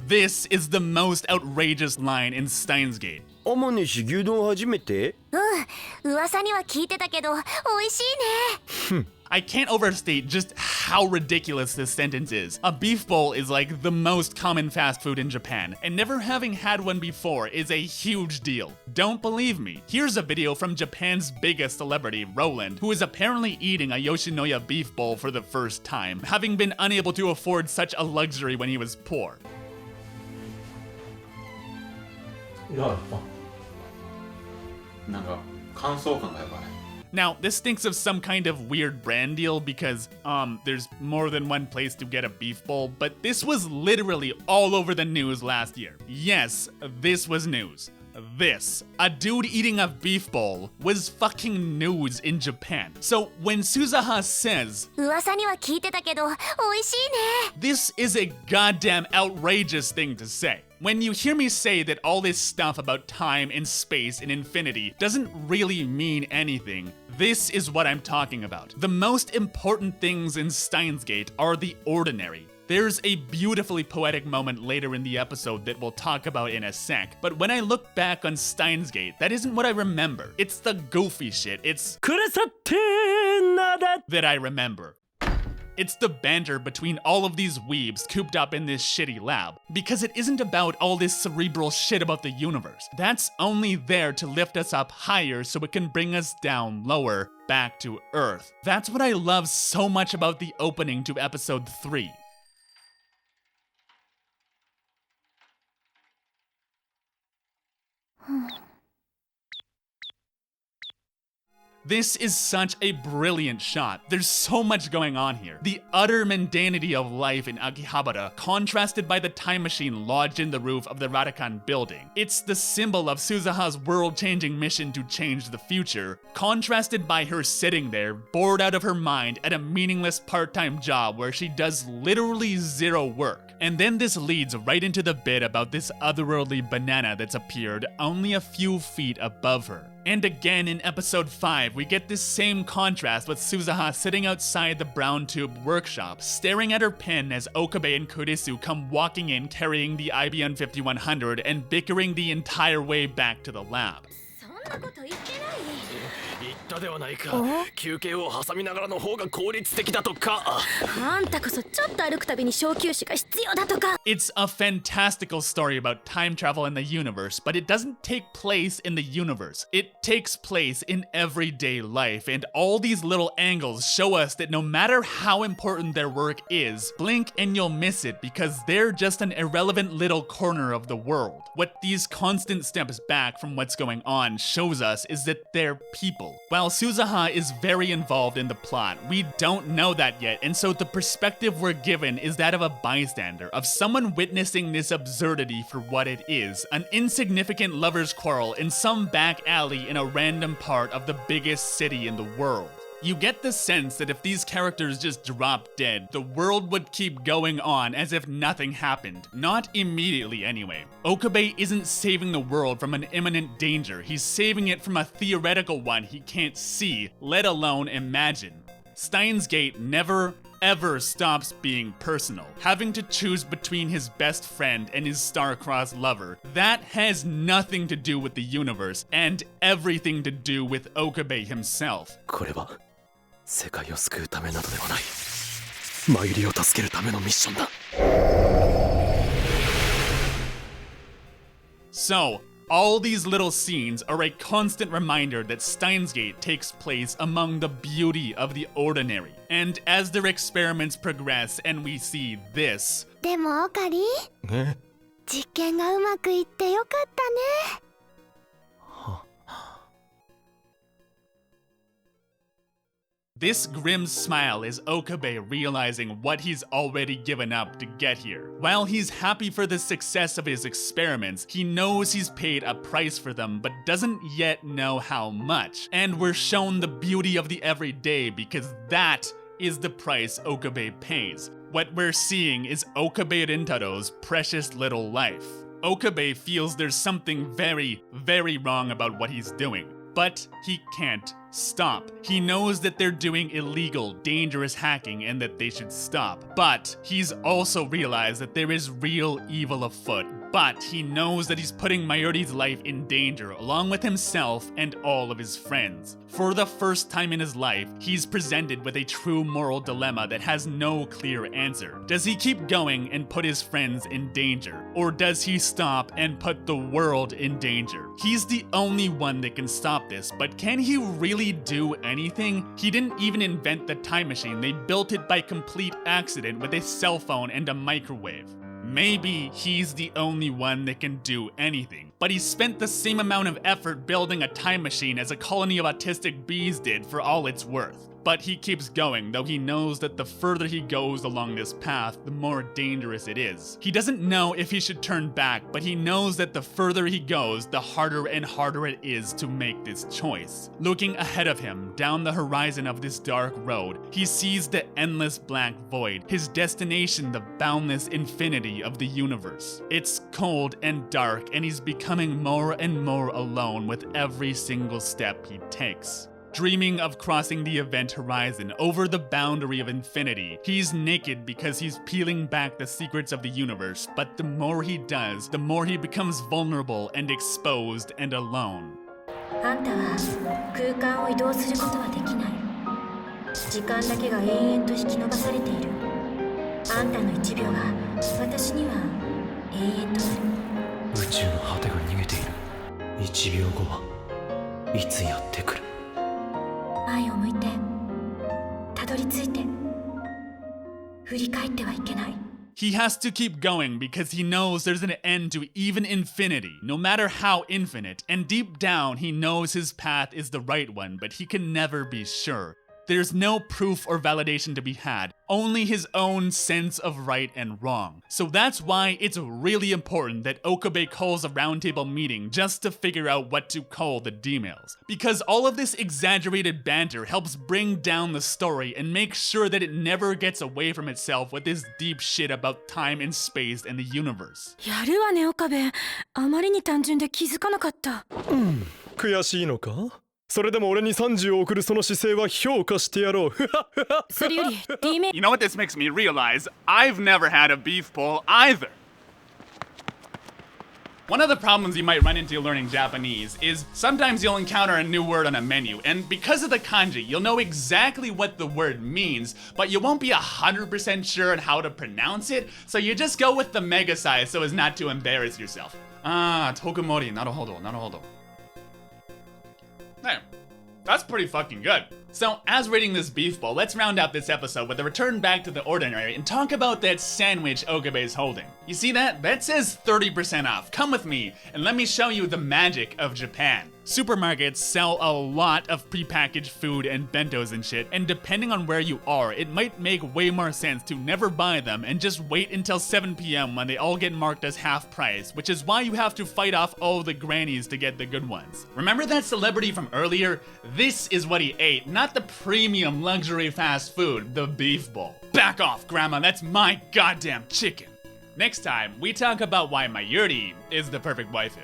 This is the most outrageous line in Steins Gate. 天西牛丼初めて？噂には聞いてたけど、美味しいね。I can't overstate just how ridiculous this sentence is. A beef bowl is like the most common fast food in Japan, and never having had one before is a huge deal. Don't believe me? Here's a video from Japan's biggest celebrity, Roland, who is apparently eating a Yoshinoya beef bowl for the first time, having been unable to afford such a luxury when he was poor. なんか乾燥感がやばい。 Now, this stinks of some kind of weird brand deal because, there's more than one place to get a beef bowl, but this was literally all over the news last year. Yes, this was news. This, a dude eating a beef bowl, was fucking news in Japan. So when Suzuha says, 噂には聞いてたけど、美味しいね。 this is a goddamn outrageous thing to say. When you hear me say that all this stuff about time and space and infinity doesn't really mean anything, this is what I'm talking about. The most important things in Steins Gate are the ordinary. There's a beautifully poetic moment later in the episode that we'll talk about in a sec, but when I look back on Steins Gate, that isn't what I remember. It's the goofy shit, it's that I remember. It's the banter between all of these weebs cooped up in this shitty lab. Because it isn't about all this cerebral shit about the universe. That's only there to lift us up higher so it can bring us down lower, back to Earth. That's what I love so much about the opening to episode 3. This is such a brilliant shot. There's so much going on here. The utter mundanity of life in Akihabara, contrasted by the time machine lodged in the roof of the Radakan building. It's the symbol of Suzuha's world-changing mission to change the future, contrasted by her sitting there, bored out of her mind at a meaningless part-time job where she does literally zero work. And then this leads right into the bit about this otherworldly banana that's appeared only a few feet above her. And again in episode 5, we get this same contrast with Suzuha sitting outside the brown tube workshop, staring at her pen as Okabe and Kurisu come walking in carrying the IBM 5100 and bickering the entire way back to the lab. そんなこと言ってない。言ったではないか。休憩を挟みながらの方が効率的だとか。あんたこそちょっと歩くたびに小休止が必要だとか。 It's a fantastical story about time travel in the universe, but it doesn't take place in the universe. It takes place in everyday life, and all these little angles show us that no matter how important their work is, blink and you'll miss it because they're just an irrelevant little corner of the world. What these constant steps back from what's going on shows us is that they're people. While Suzuha is very involved in the plot, we don't know that yet, and so the perspective we're given is that of a bystander, of someone witnessing this absurdity for what it is, an insignificant lover's quarrel in some back alley in a random part of the biggest city in the world. You get the sense that if these characters just dropped dead, the world would keep going on as if nothing happened. Not immediately anyway. Okabe isn't saving the world from an imminent danger, he's saving it from a theoretical one he can't see, let alone imagine. Steins Gate never, ever stops being personal. Having to choose between his best friend and his star-crossed lover, that has nothing to do with the universe and everything to do with Okabe himself. これは世界を救うためなどではない。マユリを助けるためのミッションだ。So, all these little scenes are a constant reminder that Steins Gate takes place among the beauty of the ordinary. And as their experiments progress and we see this, でもオカリ、実験がうまくいってよかったね。this grim smile is Okabe realizing what he's already given up to get here. While he's happy for the success of his experiments, he knows he's paid a price for them but doesn't yet know how much. And we're shown the beauty of the everyday because that is the price Okabe pays. What we're seeing is Okabe Rintaro's precious little life. Okabe feels there's something very, very wrong about what he's doing, but he can't stop. He knows that they're doing illegal, dangerous hacking and that they should stop. But he's also realized that there is real evil afoot. But he knows that he's putting Mayuri's life in danger, along with himself and all of his friends. For the first time in his life, he's presented with a true moral dilemma that has no clear answer. Does he keep going and put his friends in danger? Or does he stop and put the world in danger? He's the only one that can stop this, but can he really do anything? He didn't even invent the time machine. They built it by complete accident with a cell phone and a microwave. Maybe he's the only one that can do anything, but he spent the same amount of effort building a time machine as a colony of autistic bees did for all it's worth. But he keeps going, though he knows that the further he goes along this path, the more dangerous it is. He doesn't know if he should turn back, but he knows that the further he goes, the harder and harder it is to make this choice. Looking ahead of him, down the horizon of this dark road, he sees the endless black void, his destination the boundless infinity of the universe. It's cold and dark, and he's becoming more and more alone with every single step he takes. Dreaming of crossing the event horizon over the boundary of infinity, he's naked because he's peeling back the secrets of the universe, but the more he does, the more he becomes vulnerable and exposed and alone. あんたは空間を移動することはできない。時間だけが延々と引き伸ばされている。あんたの1秒が私には永遠となる。宇宙の果てが逃げている。1秒後はいつやってくる。前を向いてたどり着いて振り返ってはいけない。 He has to keep going because he knows there's an end to even infinity, no matter how infinite, and deep down he knows his path is the right one, but he can never be sure. There's no proof or validation to be had, only his own sense of right and wrong. So that's why it's really important that Okabe calls a roundtable meeting just to figure out what to call the D-mails. Because all of this exaggerated banter helps bring down the story and make sure that it never gets away from itself with this deep shit about time and space and the universe. やるわね岡部。あまりに単純で気づかなかった。悔しいのか？それでも俺に30を送るその姿勢は評価してやろう。それより D メ You know what this makes me realize? I've never had a beef bowl either. One of the problems you might run into learning Japanese is sometimes you'll encounter a new word on a menu, and because of the kanji, you'll know exactly what the word means, but you won't be 100% sure on how to pronounce it, so you just go with the mega size so as not to embarrass yourself. Ah, tokumori, naruhodo, naruhodo. Hey, that's pretty fucking good. So, as rating this beef bowl, let's round out this episode with a return back to the ordinary and talk about that sandwich Okabe's holding. You see that? That says 30% off. Come with me, and let me show you the magic of Japan. Supermarkets sell a lot of prepackaged food and bentos and shit, and depending on where you are, it might make way more sense to never buy them and just wait until 7 p.m. when they all get marked as half price, which is why you have to fight off all the grannies to get the good ones. Remember that celebrity from earlier? This is what he ate, not the premium luxury fast food, the beef bowl. Back off, Grandma, that's my goddamn chicken. Next time, we talk about why Mayuri is the perfect waifu.